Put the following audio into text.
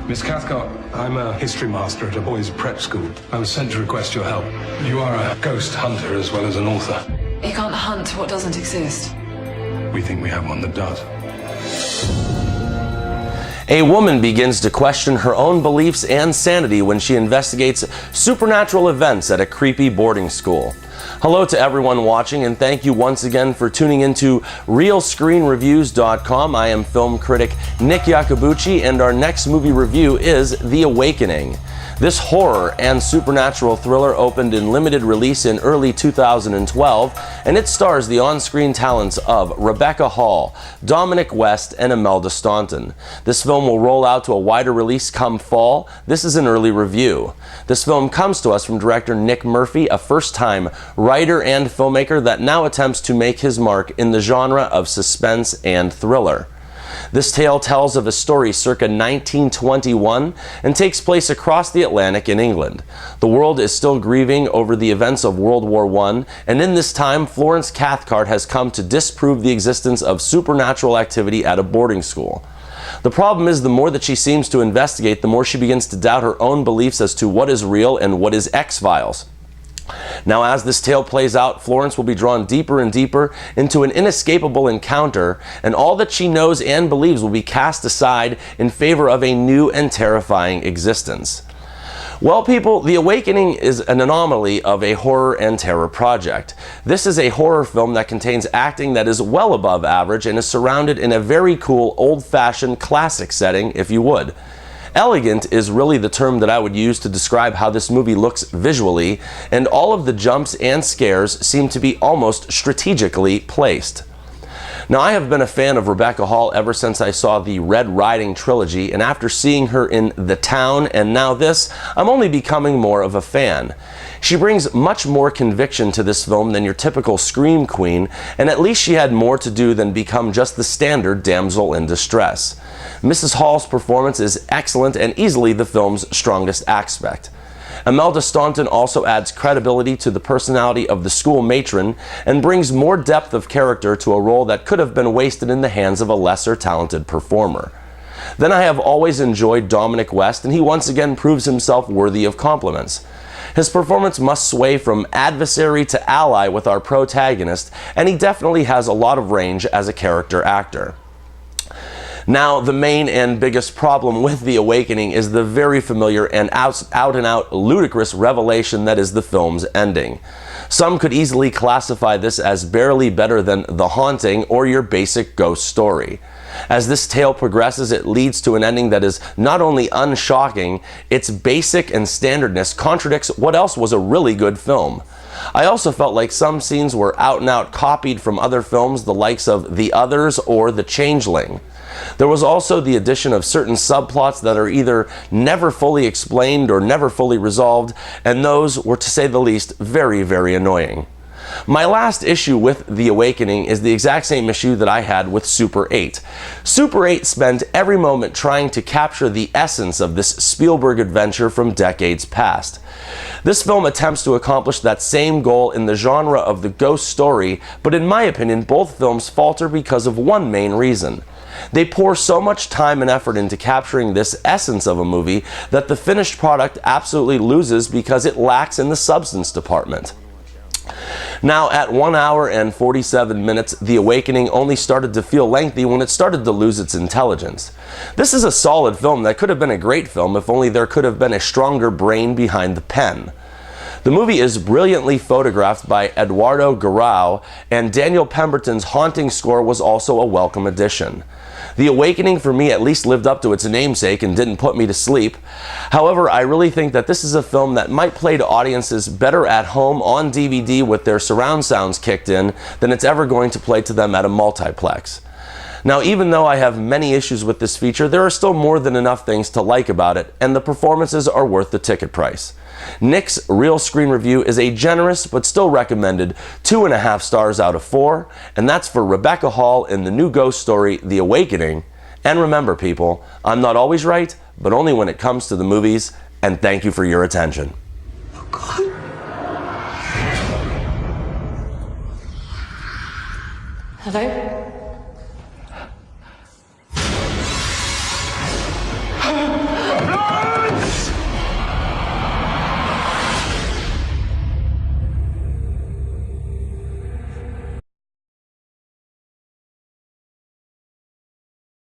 Miss Cathcart, I'm a history master at a boys' prep school. I was sent to request your help. You are a ghost hunter as well as an author. You can't hunt what doesn't exist. We think we have one that does. A woman begins to question her own beliefs and sanity when she investigates supernatural events at a creepy boarding school. Hello to everyone watching, and thank you once again for tuning into RealScreenReviews.com. I am film critic Nick Iacobucci, and our next movie review is The Awakening. This horror and supernatural thriller opened in limited release in early 2012, and it stars the on-screen talents of Rebecca Hall, Dominic West, and Imelda Staunton. This film will roll out to a wider release come fall. This is an early review. This film comes to us from director Nick Murphy, a first-time writer and filmmaker that now attempts to make his mark in the genre of suspense and thriller. This tale tells of a story circa 1921 and takes place across the Atlantic in England. The world is still grieving over the events of World War I, and in this time, Florence Cathcart has come to disprove the existence of supernatural activity at a boarding school. The problem is, the more that she seems to investigate, the more she begins to doubt her own beliefs as to what is real and what is X-Files. Now, as this tale plays out, Florence will be drawn deeper and deeper into an inescapable encounter, and all that she knows and believes will be cast aside in favor of a new and terrifying existence. Well, people, The Awakening is an anomaly of a horror and terror project. This is a horror film that contains acting that is well above average and is surrounded in a very cool, old-fashioned classic setting, if you would. Elegant is really the term that I would use to describe how this movie looks visually, and all of the jumps and scares seem to be almost strategically placed. Now, I have been a fan of Rebecca Hall ever since I saw the Red Riding trilogy, and after seeing her in The Town and now this, I'm only becoming more of a fan. She brings much more conviction to this film than your typical scream queen, and at least she had more to do than become just the standard damsel in distress. Mrs. Hall's performance is excellent and easily the film's strongest aspect. Imelda Staunton also adds credibility to the personality of the school matron and brings more depth of character to a role that could have been wasted in the hands of a lesser talented performer. Then I have always enjoyed Dominic West, and he once again proves himself worthy of compliments. His performance must sway from adversary to ally with our protagonist, and he definitely has a lot of range as a character actor. Now, the main and biggest problem with The Awakening is the very familiar and out-and-out ludicrous revelation that is the film's ending. Some could easily classify this as barely better than The Haunting or your basic ghost story. As this tale progresses, it leads to an ending that is not only unshocking, its basic and standardness contradicts what else was a really good film. I also felt like some scenes were out-and-out copied from other films, the likes of The Others or The Changeling. There was also the addition of certain subplots that are either never fully explained or never fully resolved, and those were, to say the least, very, very annoying. My last issue with The Awakening is the exact same issue that I had with Super 8. Super 8 spent every moment trying to capture the essence of this Spielberg adventure from decades past. This film attempts to accomplish that same goal in the genre of the ghost story, but in my opinion, both films falter because of one main reason. They pour so much time and effort into capturing this essence of a movie that the finished product absolutely loses because it lacks in the substance department. Now, at 1 hour and 47 minutes, The Awakening only started to feel lengthy when it started to lose its intelligence. This is a solid film that could have been a great film if only there could have been a stronger brain behind the pen. The movie is brilliantly photographed by Eduardo Garau, and Daniel Pemberton's haunting score was also a welcome addition. The Awakening, for me, at least lived up to its namesake and didn't put me to sleep. However, I really think that this is a film that might play to audiences better at home on DVD with their surround sounds kicked in than it's ever going to play to them at a multiplex. Now, even though I have many issues with this feature, there are still more than enough things to like about it, and the performances are worth the ticket price. Nick's Real Screen Review is a generous but still recommended 2.5 stars out of 4, and that's for Rebecca Hall in the new ghost story, The Awakening. And remember, people, I'm not always right, but only when it comes to the movies, and thank you for your attention. Oh, God. Hello?